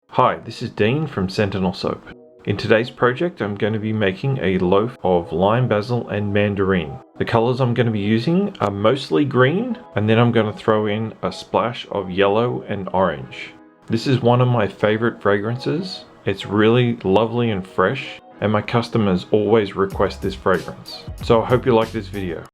Hi, this is Dean from Sentinel Soap. In today's project I'm going to be making a loaf of lime basil and mandarin. The colours I'm going to be using are mostly green, and then I'm going to throw in a splash of yellow and orange. This is one of my favourite fragrances. It's really lovely and fresh, and my customers always request this fragrance. So I hope you like this video.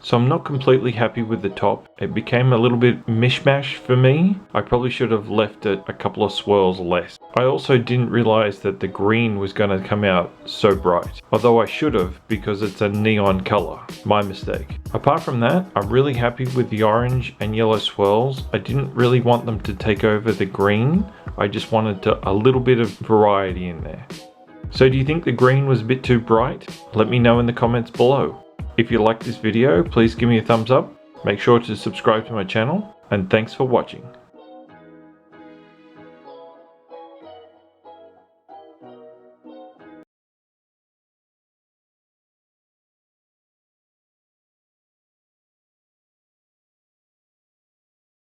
So I'm not completely happy with the top. It became a little bit mishmash for me. I probably should have left it a couple of swirls less. I also didn't realize that the green was going to come out so bright. Although I should have, because it's a neon color. My mistake. Apart from that, I'm really happy with the orange and yellow swirls. I didn't really want them to take over the green. I just wanted a little bit of variety in there. So do you think the green was a bit too bright? Let me know in the comments below. If you like this video, please give me a thumbs up, make sure to subscribe to my channel, and thanks for watching.